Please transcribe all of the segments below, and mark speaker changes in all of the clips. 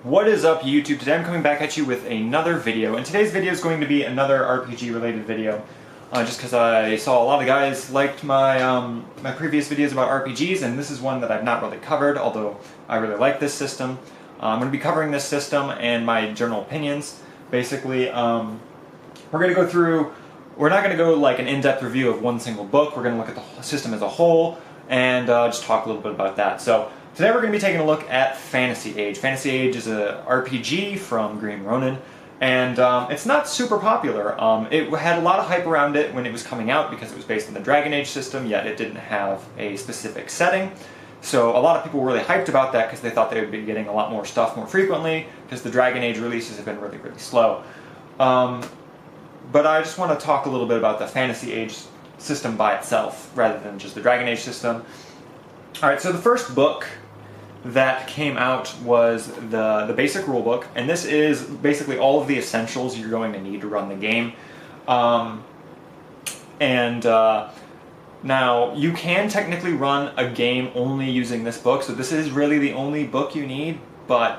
Speaker 1: What is up, YouTube? Today I'm coming back at you with another video, and today's video is going to be another RPG related video. Just because I saw a lot of guys liked my my previous videos about RPGs, and this is one that I've not really covered, although I really like this system. I'm going to be covering this system and my general opinions. Basically, we're going to go through, we're not going to go like an in-depth review of one single book, we're going to look at the system as a whole, and just talk a little bit about that. So, today we're going to be taking a look at Fantasy Age. Fantasy Age is an RPG from Green Ronin, and it's not super popular. It had a lot of hype around it when it was coming out because it was based on the Dragon Age system, yet it didn't have a specific setting. So a lot of people were really hyped about that because they thought they would be getting a lot more stuff more frequently because the Dragon Age releases have been really, really slow. But I just want to talk a little bit about the Fantasy Age system by itself rather than just the Dragon Age system. Alright, so the first book that came out was the basic rulebook, and this is basically all of the essentials you're going to need to run the game. Now, you can technically run a game only using this book, so this is really the only book you need, but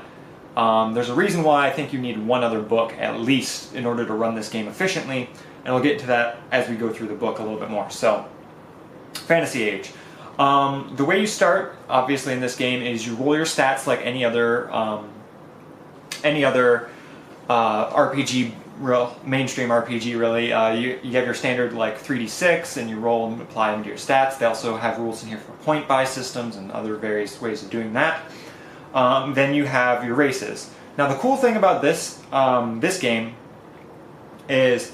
Speaker 1: there's a reason why I think you need one other book at least in order to run this game efficiently, and I'll get into that as we go through the book a little bit more. So, Fantasy Age. The way you start, obviously, in this game is you roll your stats like any other RPG, mainstream RPG, really. You have your standard like 3d6, and you roll and apply them to your stats. They also have rules in here for point buy systems and other various ways of doing that. Then you have your races. Now, the cool thing about this this game is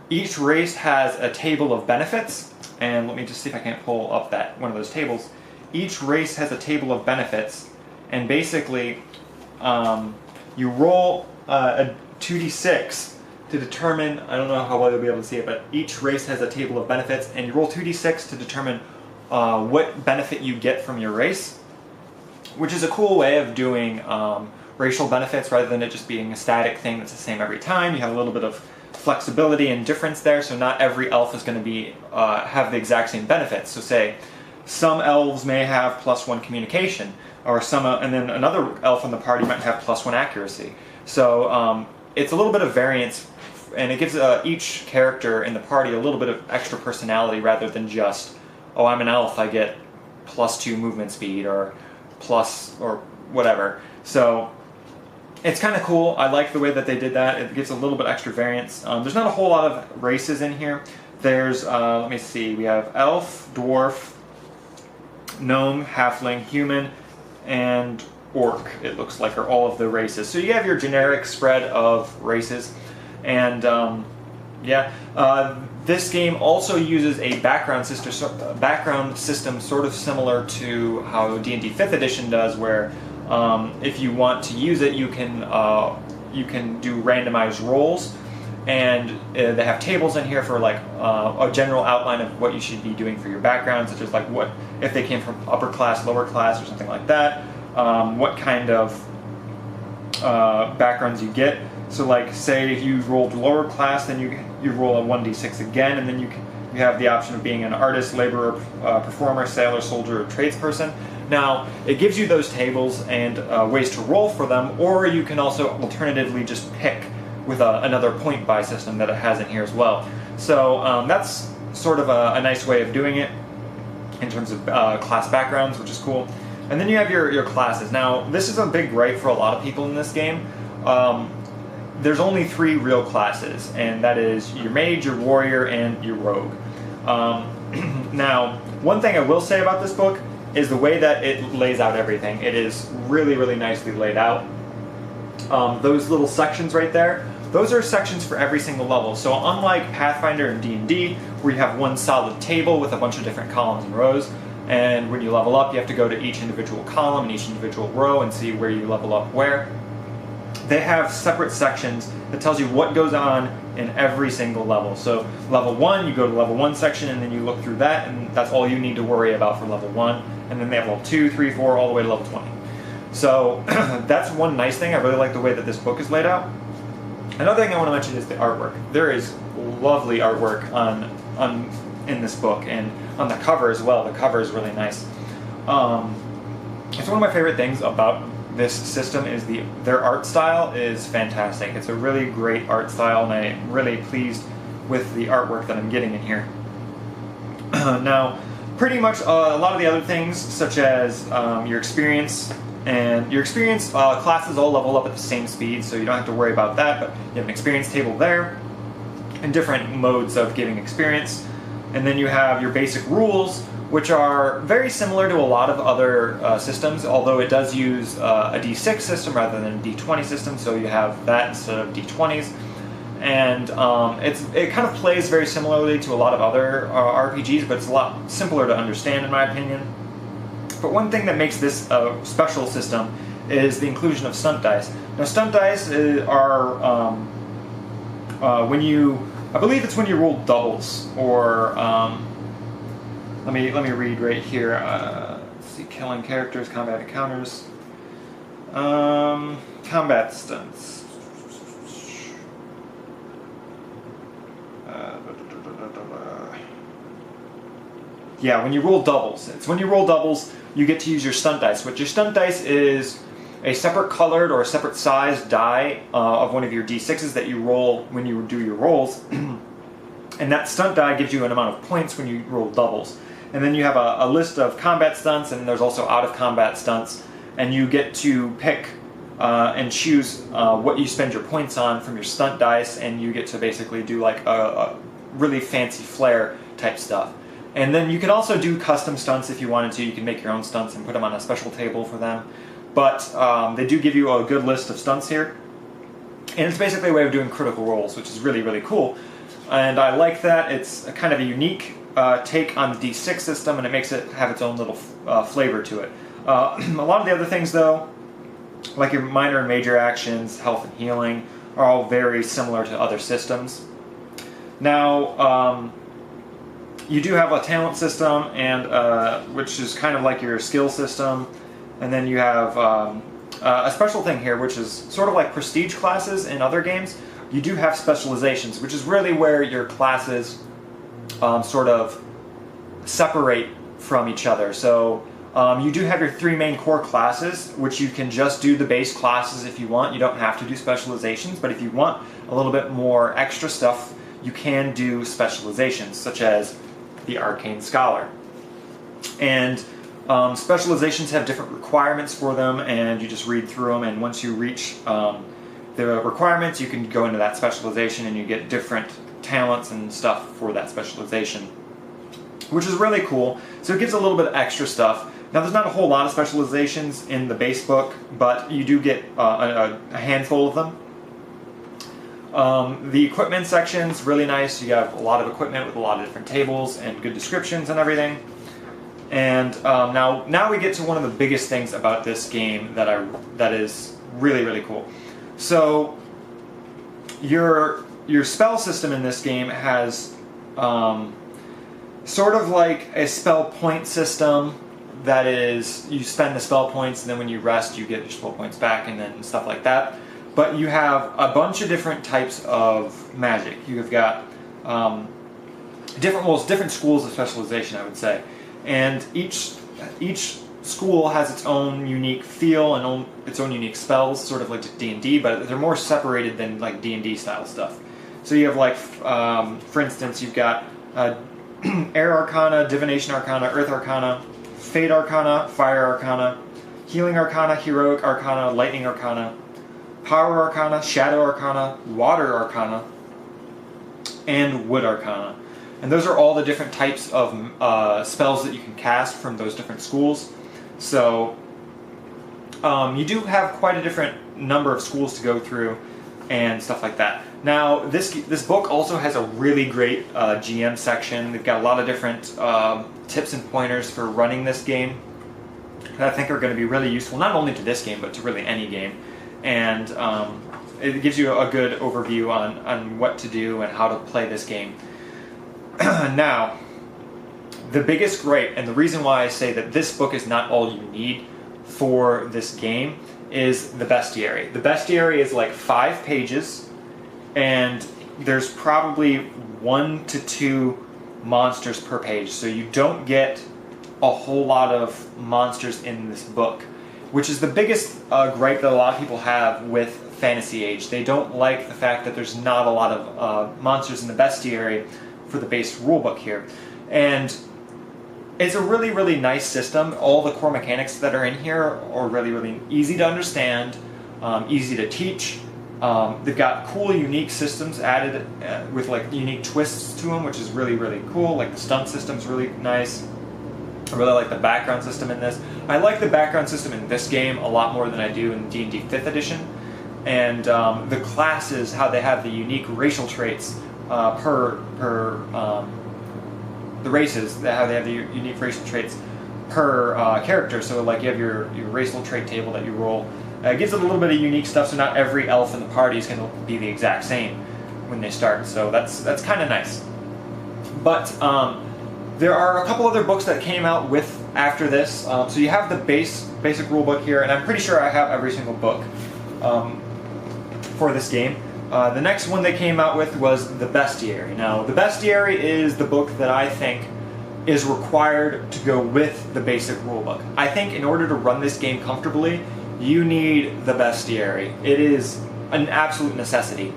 Speaker 1: each race has a table of benefits. And let me just see if I can't pull up one of those tables. Each race has a table of benefits, and basically you roll a 2d6 to determine, I don't know how well you'll be able to see it, but each race has a table of benefits, and you roll 2d6 to determine what benefit you get from your race, which is a cool way of doing racial benefits rather than it just being a static thing that's the same every time. You have a little bit of flexibility and difference there, so not every elf is going to be have the exact same benefits. So say some elves may have +1 communication, or some, and then another elf in the party might have +1 accuracy. So it's a little bit of variance, and it gives each character in the party a little bit of extra personality rather than just, oh, I'm an elf, I get +2 movement speed or whatever. So it's kind of cool. I like the way that they did that. It gives a little bit extra variance. There's not a whole lot of races in here. There's, let me see, we have elf, dwarf, gnome, halfling, human, and orc, it looks like, are all of the races. So you have your generic spread of races. And this game also uses a background system sort of similar to how D&D 5th edition does, where if you want to use it, you can do randomized rolls, and they have tables in here for like a general outline of what you should be doing for your background, such as like what if they came from upper class, lower class, or something like that. What kind of backgrounds you get. So like say if you rolled lower class, then you roll a 1d6 again, and then you have the option of being an artist, laborer, performer, sailor, soldier, or tradesperson. Now, it gives you those tables and ways to roll for them, or you can also alternatively just pick with another point buy system that it has in here as well. So that's sort of a nice way of doing it in terms of class backgrounds, which is cool. And then you have your classes. Now, this is a big gripe for a lot of people in this game. There's only 3 real classes, and that is your mage, your warrior, and your rogue. Now, one thing I will say about this book is the way that it lays out everything. It is really, really nicely laid out. Those little sections right there, those are sections for every single level. So unlike Pathfinder and D&D, where you have one solid table with a bunch of different columns and rows, and when you level up, you have to go to each individual column and each individual row and see where you level up where. They have separate sections that tells you what goes on in every single level. So level 1, you go to level 1 section, and then you look through that, and that's all you need to worry about for level 1. And then they have level 2, 3, 4, all the way to level 20. So that's one nice thing. I really like the way that this book is laid out. Another thing I want to mention is the artwork. There is lovely artwork in this book, and on the cover as well. The cover is really nice. It's one of my favorite things about this system is their art style is fantastic. It's a really great art style, and I'm really pleased with the artwork that I'm getting in here. Now, pretty much a lot of the other things, such as your experience, and your experience classes all level up at the same speed, so you don't have to worry about that, but you have an experience table there, and different modes of giving experience. And then you have your basic rules, which are very similar to a lot of other systems, although it does use a D6 system rather than a D20 system, so you have that instead of D20s. And it kind of plays very similarly to a lot of other RPGs, but it's a lot simpler to understand in my opinion. But one thing that makes this a special system is the inclusion of stunt dice. Now, stunt dice are when you, I believe it's when you roll doubles, or let me read right here. Let's see, killing characters, combat encounters, combat stunts. Yeah, when you roll doubles. It's when you roll doubles, you get to use your stunt dice. Which your stunt dice is a separate colored or a separate sized die of one of your D6s that you roll when you do your rolls. And that stunt die gives you an amount of points when you roll doubles. And then you have a list of combat stunts, and there's also out of combat stunts. And you get to pick and choose what you spend your points on from your stunt dice, and you get to basically do like a really fancy flair type stuff. And then you can also do custom stunts if you wanted to. You can make your own stunts and put them on a special table for them. But they do give you a good list of stunts here. And it's basically a way of doing critical rolls, which is really, really cool. And I like that. It's a kind of a unique take on the D6 system, and it makes it have its own little flavor to it. A lot of the other things, though, like your minor and major actions, health and healing, are all very similar to other systems. Now, you do have a talent system, and which is kind of like your skill system, and then you have a special thing here, which is sort of like prestige classes in other games. You do have specializations, which is really where your classes sort of separate from each other. So you do have your three main core classes, which you can just do the base classes if you want. You don't have to do specializations, but if you want a little bit more extra stuff, you can do specializations, such as the Arcane Scholar. And specializations have different requirements for them, and you just read through them, and once you reach the requirements, you can go into that specialization and you get different talents and stuff for that specialization, which is really cool. So it gives a little bit of extra stuff. Now, there's not a whole lot of specializations in the base book, but you do get a handful of them. The equipment section's really nice. You have a lot of equipment with a lot of different tables and good descriptions and everything. And now we get to one of the biggest things about this game that is really, really cool. So your spell system in this game has sort of like a spell point system. That is, you spend the spell points, and then when you rest, you get your spell points back, and then stuff like that. But you have a bunch of different types of magic. You've got different schools of specialization, I would say, and each school has its own unique feel and its own unique spells, sort of like D&D, but they're more separated than like D&D style stuff. So you have like, for instance, you've got Air Arcana, Divination Arcana, Earth Arcana, Fate Arcana, Fire Arcana, Healing Arcana, Heroic Arcana, Lightning Arcana, Power Arcana, Shadow Arcana, Water Arcana, and Wood Arcana. And those are all the different types of spells that you can cast from those different schools. So you do have quite a different number of schools to go through and stuff like that. Now, this book also has a really great GM section. They've got a lot of different tips and pointers for running this game that I think are going to be really useful, not only to this game, but to really any game. And it gives you a good overview on what to do and how to play this game. Now, the biggest gripe, and the reason why I say that this book is not all you need for this game, is the bestiary. The bestiary is like 5 pages, and there's probably 1 to 2 monsters per page, so you don't get a whole lot of monsters in this book. which is the biggest gripe that a lot of people have with Fantasy Age. They don't like the fact that there's not a lot of monsters in the bestiary for the base rulebook here. And it's a really, really nice system. All the core mechanics that are in here are really, really easy to understand, easy to teach. They've got cool, unique systems added with like unique twists to them, which is really, really cool. Like the stunt system's really nice. I really like the background system in this. I like the background system in this game a lot more than I do in D&D 5th edition. And the classes, how they have the unique racial traits per the races, how they have the unique racial traits per character. So like you have your racial trait table that you roll. It gives it a little bit of unique stuff, so not every elf in the party is going to be the exact same when they start. So that's kind of nice. But there are a couple other books that came out after this. So you have the basic rule book here, and I'm pretty sure I have every single book for this game. The next one they came out with was the Bestiary. Now, the Bestiary is the book that I think is required to go with the basic rulebook. I think in order to run this game comfortably, you need the Bestiary. It is an absolute necessity.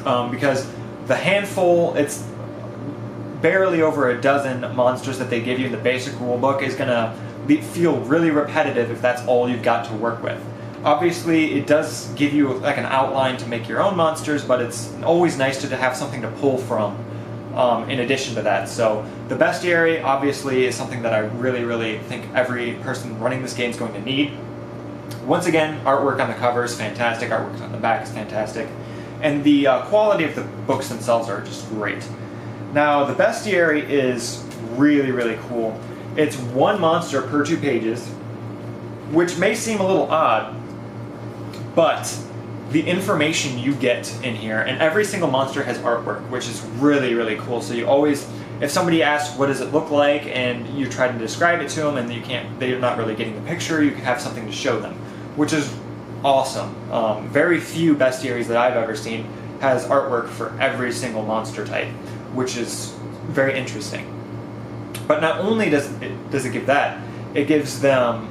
Speaker 1: Because the handful, it's barely over a dozen monsters that they give you in the basic rulebook is going to feel really repetitive if that's all you've got to work with. Obviously, it does give you like an outline to make your own monsters, but it's always nice to have something to pull from in addition to that. So the Bestiary obviously is something that I really, really think every person running this game is going to need. Once again, artwork on the cover is fantastic, artwork on the back is fantastic, and the quality of the books themselves are just great. Now, the Bestiary is really, really cool. It's one monster per 2 pages, which may seem a little odd, but the information you get in here, and every single monster has artwork, which is really, really cool. So you always, if somebody asks what does it look like, and you try to describe it to them, and they're not really getting the picture, you can have something to show them, which is awesome. Very few bestiaries that I've ever seen has artwork for every single monster type, which is very interesting. But not only does it give that, it gives them,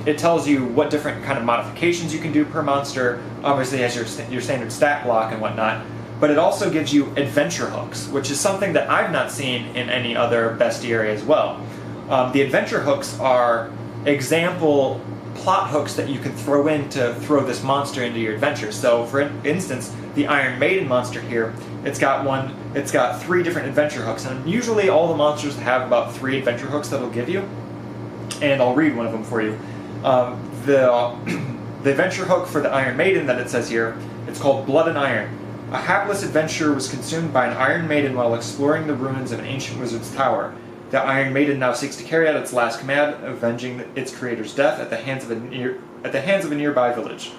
Speaker 1: it tells you what different kind of modifications you can do per monster. Obviously, it has your standard stat block and whatnot, but it also gives you adventure hooks, which is something that I've not seen in any other bestiary as well. The adventure hooks are example plot hooks that you can throw in to throw this monster into your adventure. So, for instance, the Iron Maiden monster here, it's got 3 different adventure hooks, and usually all the monsters have about 3 adventure hooks that it'll give you. And I'll read one of them for you. The adventure hook for the Iron Maiden that it says here, it's called Blood and Iron. A hapless adventurer was consumed by an Iron Maiden while exploring the ruins of an ancient wizard's tower. The Iron Maiden now seeks to carry out its last command, avenging its creator's death at the hands of a nearby village.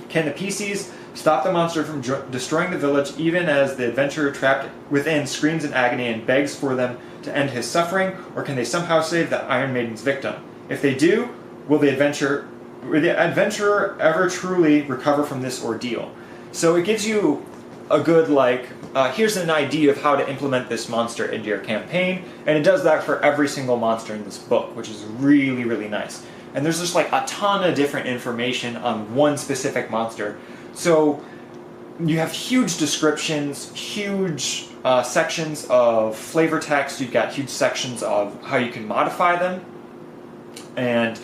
Speaker 1: Can the PCs stop the monster from destroying the village, even as the adventurer trapped within screams in agony and begs for them to end his suffering, or can they somehow save the Iron Maiden's victim? If they do, will the adventurer ever truly recover from this ordeal? So it gives you a good, here's an idea of how to implement this monster into your campaign, and it does that for every single monster in this book, which is really, really nice. And there's just a ton of different information on one specific monster. So you have huge descriptions, huge sections of flavor text, you've got huge sections of how you can modify them, and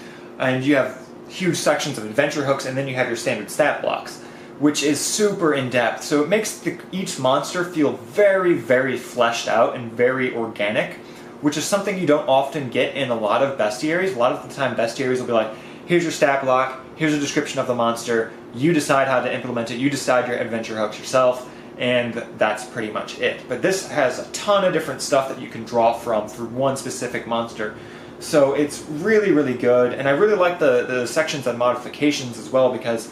Speaker 1: you have huge sections of adventure hooks, and then you have your standard stat blocks, which is super in-depth. So it makes each monster feel very, very fleshed out and very organic, which is something you don't often get in a lot of bestiaries. A lot of the time bestiaries will be like, here's your stat block, here's a description of the monster, you decide how to implement it, you decide your adventure hooks yourself, and that's pretty much it. But this has a ton of different stuff that you can draw from for one specific monster. So it's really, really good, and I really like the sections on modifications as well, because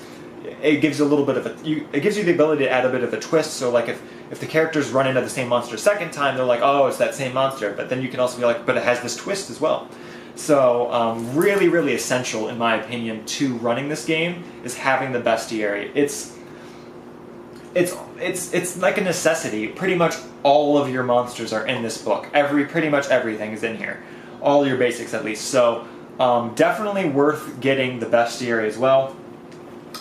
Speaker 1: it gives you a little bit of it gives you the ability to add a bit of a twist. So like if the characters run into the same monster a second time, they're like, oh, it's that same monster. But then you can also be like, but it has this twist as well. So really, really essential, in my opinion, to running this game is having the bestiary. It's like a necessity. Pretty much all of your monsters are in this book. Pretty much everything is in here. All your basics, at least. So Definitely worth getting the bestiary as well.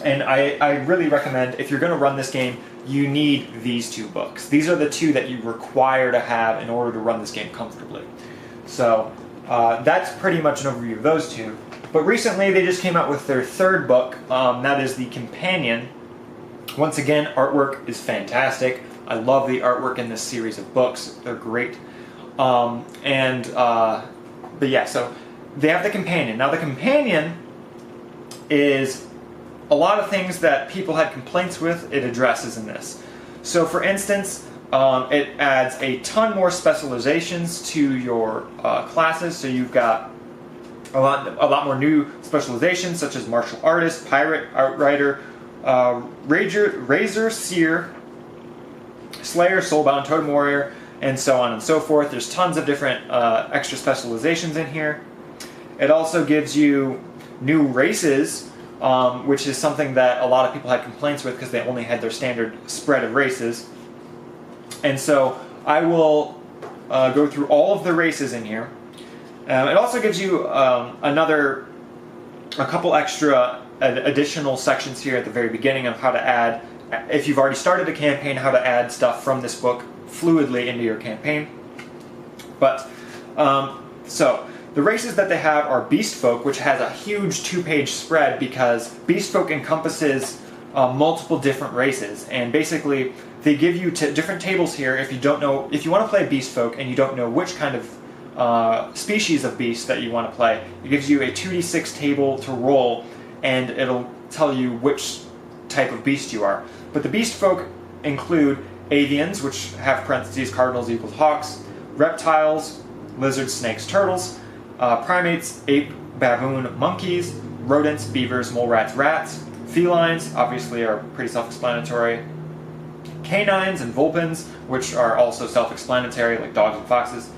Speaker 1: And I really recommend, if you're going to run this game, you need these two books. These are the two that you require to have in order to run this game comfortably. So that's pretty much an overview of those two. But recently they just came out with their third book, that is the Companion. Once again, artwork is fantastic. I love the artwork in this series of books. They're great. But yeah, so they have the Companion. Now the Companion is a lot of things that people had complaints with, it addresses in this. So for instance, it adds a ton more specializations to your classes. So you've got a lot more new specializations, such as martial artist, pirate, outrider, razor, seer, slayer, soulbound, totem warrior, and so on and so forth. There's tons of different extra specializations in here. It also gives you new races, which is something that a lot of people had complaints with because they only had their standard spread of races. And so I will go through all of the races in here. It also gives you a couple extra additional sections here at the very beginning of how to add, if you've already started a campaign, how to add stuff from this book fluidly into your campaign. But, so, the races that they have are Beast Folk, which has a huge 2-page spread because Beast Folk encompasses multiple different races, and basically they give you different tables here if you want to play Beast Folk and you don't know which kind of species of beast that you want to play. It gives you a 2d6 table to roll, and it'll tell you which type of beast you are. But the Beast Folk include avians, which have parentheses cardinals equals hawks, reptiles, lizards, snakes, turtles, primates, ape, baboon, monkeys, rodents, beavers, mole rats, rats, felines, obviously are pretty self-explanatory, canines and vulpines, which are also self-explanatory, like dogs and foxes.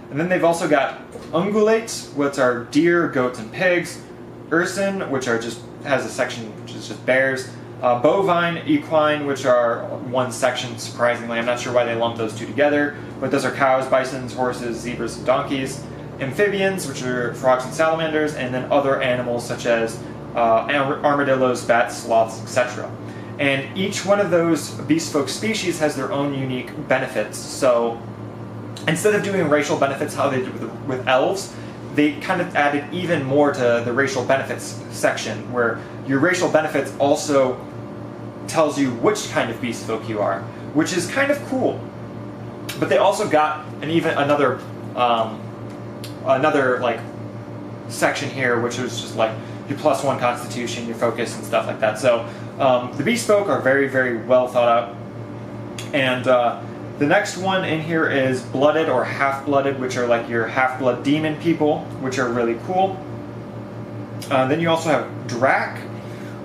Speaker 1: And then they've also got ungulates, which are deer, goats, and pigs. Urson, which has a section which is just bears. Bovine, equine, which are one section, surprisingly. I'm not sure why they lumped those two together, but those are cows, bisons, horses, zebras, and donkeys. Amphibians, which are frogs and salamanders, and then other animals such as armadillos, bats, sloths, etc. And each one of those Beast Folk species has their own unique benefits. So instead of doing racial benefits how they did with elves, they kind of added even more to the racial benefits section, where your racial benefits also tells you which kind of beast folk you are, which is kind of cool. But they also got another like section here, which was just like your +1 constitution, your focus, and stuff like that. So the beast folk are very, very well thought out. And the next one in here is blooded or half-blooded, which are like your half-blood demon people, which are really cool. Then you also have Drac,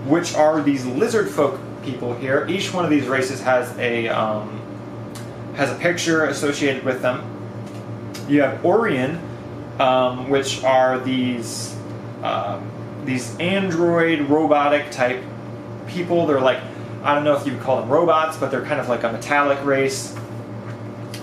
Speaker 1: which are these lizard folk people here. Each one of these races has a picture associated with them. You have Orion, which are these android robotic type people. They're like, I don't know if you would call them robots, but they're kind of like a metallic race,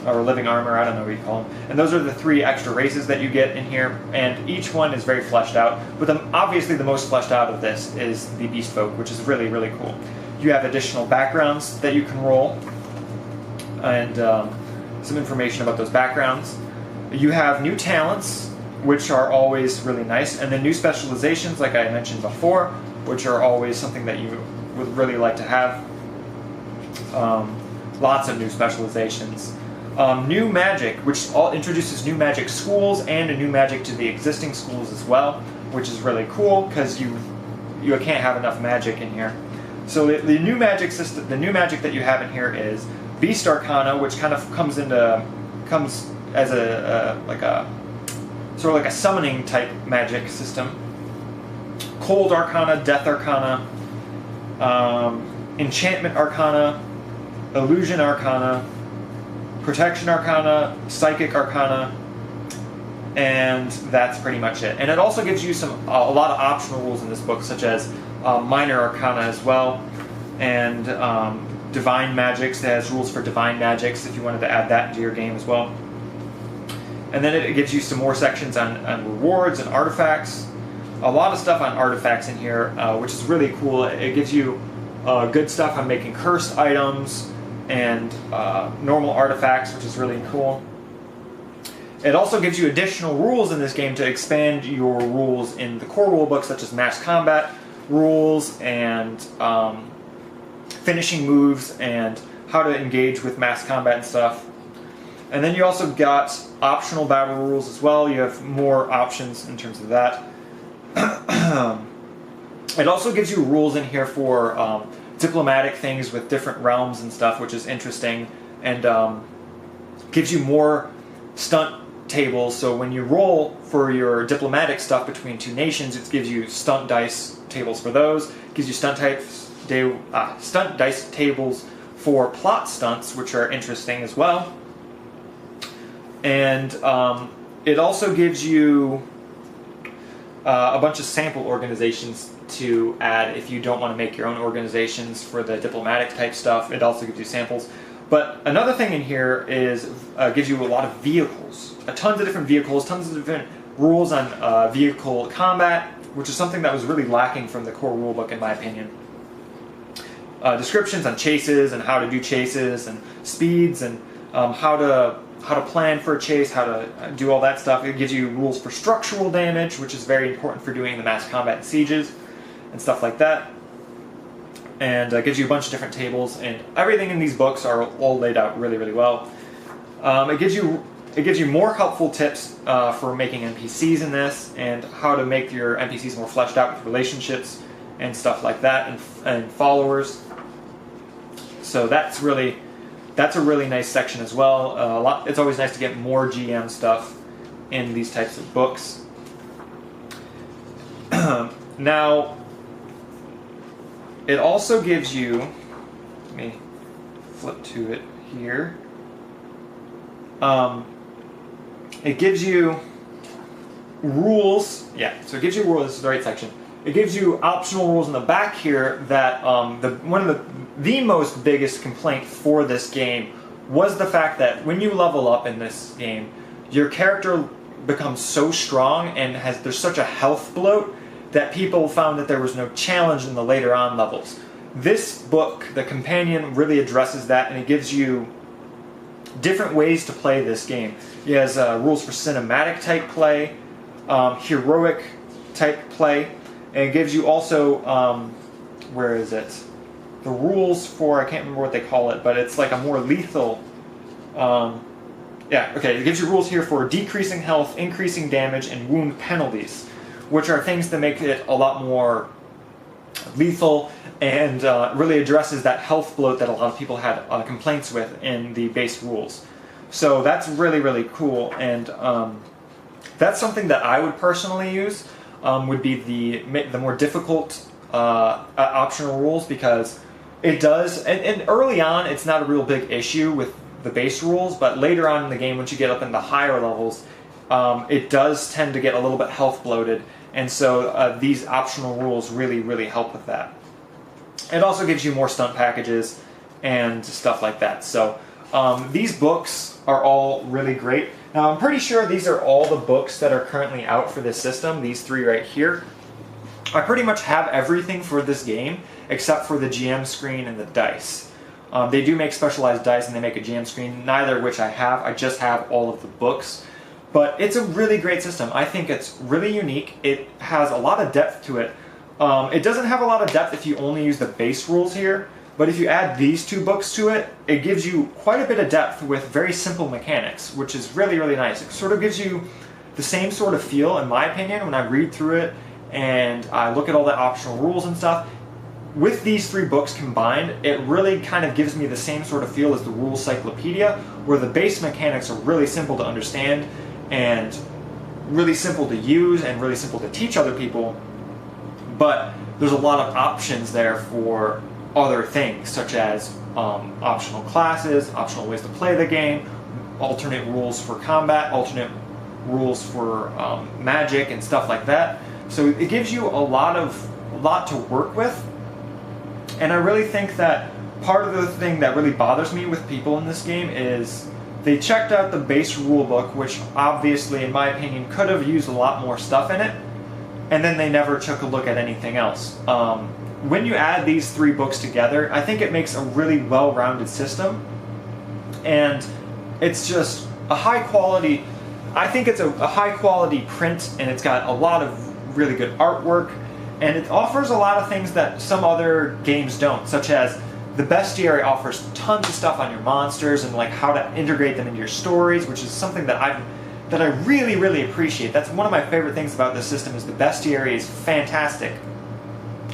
Speaker 1: or living armor, I don't know what you call them. And those are the 3 extra races that you get in here, and each one is very fleshed out. But obviously the most fleshed out of this is the Beast Folk, which is really, really cool. You have additional backgrounds that you can roll, and some information about those backgrounds. You have new talents, which are always really nice, and then new specializations, like I mentioned before, which are always something that you would really like to have. Lots of new specializations. New magic, which introduces new magic schools and a new magic to the existing schools as well, which is really cool because you can't have enough magic in here. So the new magic system, the new magic that you have in here is Beast Arcana, which kind of comes as a sort of like a summoning type magic system. Cold Arcana, Death Arcana, Enchantment Arcana, Illusion Arcana, Protection Arcana, Psychic Arcana, and that's pretty much it. And it also gives you a lot of optional rules in this book, such as Minor Arcana as well, and Divine Magics. It has rules for Divine Magics if you wanted to add that into your game as well. And then it gives you some more sections on rewards and artifacts. a lot of stuff on artifacts in here, which is really cool. It gives you good stuff on making cursed items and normal artifacts, which is really cool. It also gives you additional rules in this game to expand your rules in the core rulebook, such as mass combat rules and finishing moves and how to engage with mass combat and stuff. And then you also got optional battle rules as well. You have more options in terms of that. It also gives you rules in here for diplomatic things with different realms and stuff, which is interesting, and gives you more stunt tables. So when you roll for your diplomatic stuff between two nations, it gives you stunt dice tables for those. It gives you stunt dice tables for plot stunts, which are interesting as well. And it also gives you a bunch of sample organizations to add if you don't want to make your own organizations for the diplomatic type stuff. It also gives you samples. But another thing in here is gives you a lot of vehicles, tons of different vehicles, tons of different rules on vehicle combat, which is something that was really lacking from the core rulebook in my opinion. Descriptions on chases and how to do chases and speeds and how to plan for a chase, how to do all that stuff. It gives you rules for structural damage, which is very important for doing the mass combat and sieges and stuff like that. And gives you a bunch of different tables, and everything in these books are all laid out really, really well. It gives you more helpful tips for making NPCs in this, and how to make your NPCs more fleshed out with relationships and stuff like that, and followers. So that's a really nice section as well. It's always nice to get more GM stuff in these types of books. Now, it also gives you, let me flip to it here. It gives you rules. Yeah, so it gives you rules. This is the right section. It gives you optional rules in the back here that one of the most biggest complaint for this game was the fact that when you level up in this game, your character becomes so strong and there's such a health bloat that people found that there was no challenge in the later on levels. This book, the companion, really addresses that, and it gives you different ways to play this game. It has rules for cinematic type play, heroic type play, and it gives you also, where is it? The rules for, I can't remember what they call it, but it's like a more lethal, it gives you rules here for decreasing health, increasing damage, and wound penalties, which are things that make it a lot more lethal and really addresses that health bloat that a lot of people had complaints with in the base rules. So that's really, really cool, and that's something that I would personally use, would be the more difficult optional rules, because it does, and early on it's not a real big issue with the base rules, but later on in the game, once you get up in the higher levels, it does tend to get a little bit health bloated, and so these optional rules really, really help with that. It also gives you more stunt packages and stuff like that. So these books are all really great. Now I'm pretty sure these are all the books that are currently out for this system, these three right here. I pretty much have everything for this game except for the GM screen and the dice. They do make specialized dice and they make a GM screen, neither of which I have. I just have all of the books. But it's a really great system. I think it's really unique. It has a lot of depth to it. It doesn't have a lot of depth if you only use the base rules here, but if you add these two books to it, it gives you quite a bit of depth with very simple mechanics, which is really, really nice. It sort of gives you the same sort of feel, in my opinion, when I read through it and I look at all the optional rules and stuff. With these three books combined, it really kind of gives me the same sort of feel as the Rules Cyclopedia, where the base mechanics are really simple to understand and really simple to use and really simple to teach other people, but there's a lot of options there for other things, such as optional classes, optional ways to play the game, alternate rules for combat, alternate rules for magic and stuff like that. So it gives you a lot to work with, and I really think that part of the thing that really bothers me with people in this game is they checked out the base rulebook, which obviously, in my opinion, could have used a lot more stuff in it, and then they never took a look at anything else. When you add these 3 books together, I think it makes a really well-rounded system, and it's just a high quality, I think it's a high quality print, and it's got a lot of really good artwork, and it offers a lot of things that some other games don't, such as the bestiary offers tons of stuff on your monsters and like how to integrate them into your stories, which is something that I really, really appreciate. That's one of my favorite things about this system, is the bestiary is fantastic.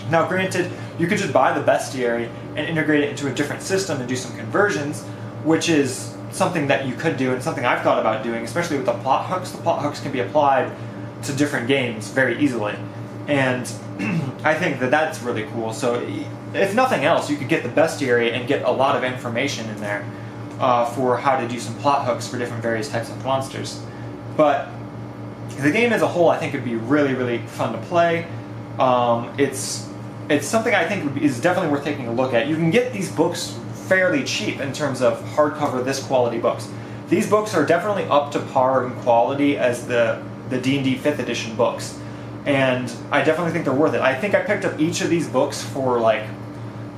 Speaker 1: Now granted, you could just buy the bestiary and integrate it into a different system and do some conversions, which is something that you could do and something I've thought about doing, especially with the plot hooks. The plot hooks can be applied to different games very easily, and I think that that's really cool. So if nothing else, you could get the bestiary and get a lot of information in there for how to do some plot hooks for different various types of monsters. But the game as a whole, I think, would be really, really fun to play. It's something I think is definitely worth taking a look at. You can get these books fairly cheap in terms of hardcover, this quality books. These books are definitely up to par in quality as the D&D 5th edition books, and I definitely think they're worth it. I think I picked up each of these books for like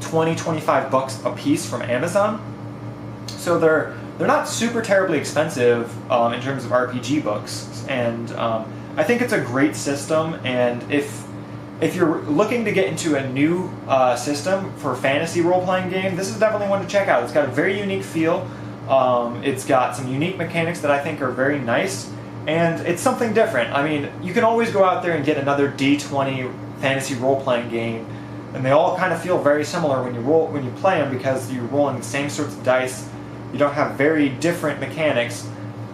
Speaker 1: 20-25 bucks a piece from Amazon, so they're not super terribly expensive in terms of RPG books, and I think it's a great system. And if you're looking to get into a new system for fantasy role-playing game, this is definitely one to check out. It's got a very unique feel. It's got some unique mechanics that I think are very nice, and it's something different. I mean, you can always go out there and get another D20 fantasy role-playing game, and they all kind of feel very similar when you play them, because you're rolling the same sorts of dice. You don't have very different mechanics.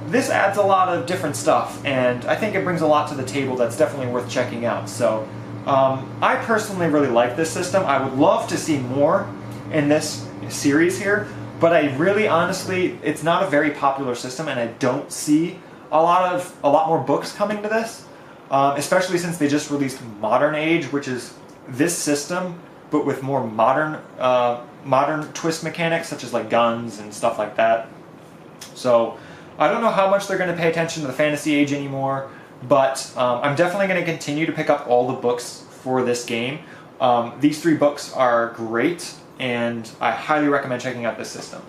Speaker 1: This adds a lot of different stuff, and I think it brings a lot to the table that's definitely worth checking out. So I personally really like this system. I would love to see more in this series here, but I really, honestly, it's not a very popular system, and I don't see a lot more books coming to this, especially since they just released Modern Age, which is this system, but with more modern twist mechanics, such as like guns and stuff like that. So I don't know how much they're going to pay attention to the Fantasy Age anymore, but I'm definitely going to continue to pick up all the books for this game. These 3 books are great, and I highly recommend checking out this system.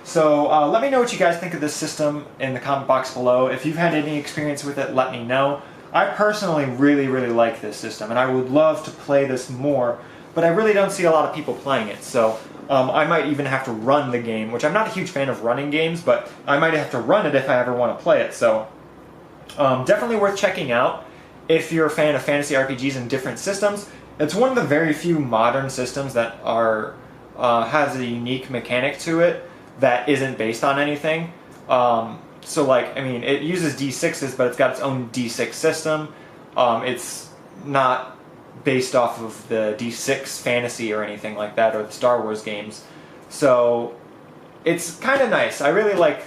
Speaker 1: So let me know what you guys think of this system in the comment box below. If you've had any experience with it, let me know. I personally really, really like this system, and I would love to play this more, but I really don't see a lot of people playing it. So I might even have to run the game, which I'm not a huge fan of running games, but I might have to run it if I ever want to play it. So definitely worth checking out if you're a fan of fantasy RPGs and different systems. It's one of the very few modern systems that has a unique mechanic to it that isn't based on anything. So like, I mean, it uses D6s, but it's got its own D6 system. It's not based off of the D6 fantasy or anything like that, or the Star Wars games. So it's kind of nice. I really like...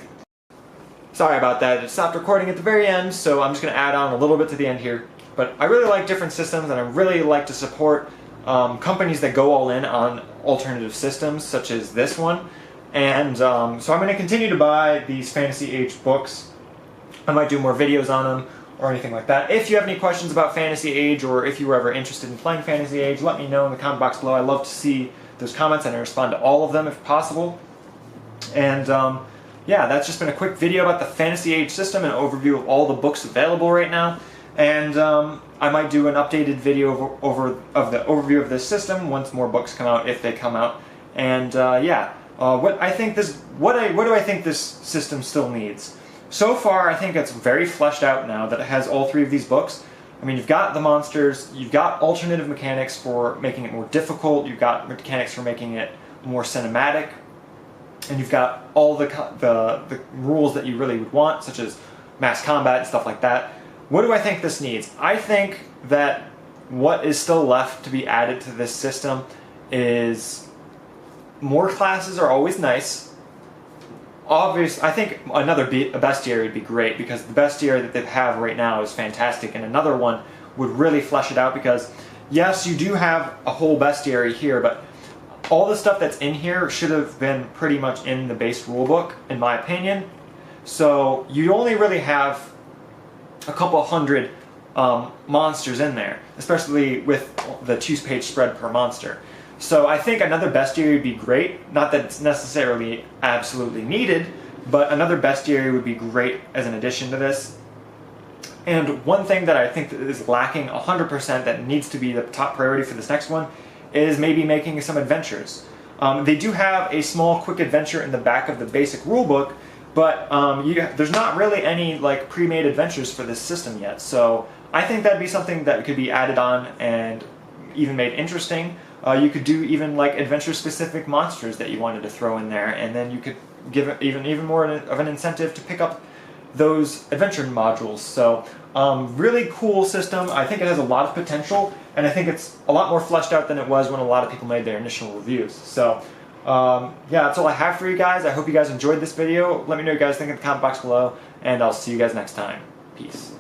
Speaker 1: Sorry about that, it stopped recording at the very end, so I'm just going to add on a little bit to the end here. But I really like different systems, and I really like to support companies that go all in on alternative systems, such as this one. And so I'm going to continue to buy these Fantasy Age books. I might do more videos on them or anything like that. If you have any questions about Fantasy Age, or if you were ever interested in playing Fantasy Age, let me know in the comment box below. I love to see those comments, and I respond to all of them if possible. And yeah, that's just been a quick video about the Fantasy Age system and an overview of all the books available right now. And I might do an updated video of the overview of this system once more books come out, if they come out. And yeah, what do I think this system still needs? So far, I think it's very fleshed out now that it has all 3 of these books. I mean, you've got the monsters, you've got alternative mechanics for making it more difficult, you've got mechanics for making it more cinematic, and you've got all the rules that you really would want, such as mass combat and stuff like that. What do I think this needs? I think that what is still left to be added to this system is more classes are always nice. Obviously, I think a bestiary would be great, because the bestiary that they have right now is fantastic, and another one would really flesh it out, because yes, you do have a whole bestiary here, but all the stuff that's in here should have been pretty much in the base rulebook, in my opinion. So you only really have a couple hundred monsters in there, especially with the 2-page spread per monster. So I think another bestiary would be great. Not that it's necessarily absolutely needed, but another bestiary would be great as an addition to this. And one thing that I think that is lacking 100% that needs to be the top priority for this next one is maybe making some adventures. They do have a small quick adventure in the back of the basic rulebook, but there's not really any like pre-made adventures for this system yet. So I think that'd be something that could be added on and even made interesting. You could do even like adventure-specific monsters that you wanted to throw in there, and then you could give it even more of an incentive to pick up those adventure modules. So really cool system. I think it has a lot of potential, and I think it's a lot more fleshed out than it was when a lot of people made their initial reviews. So yeah, that's all I have for you guys. I hope you guys enjoyed this video. Let me know what you guys think in the comment box below, and I'll see you guys next time. Peace.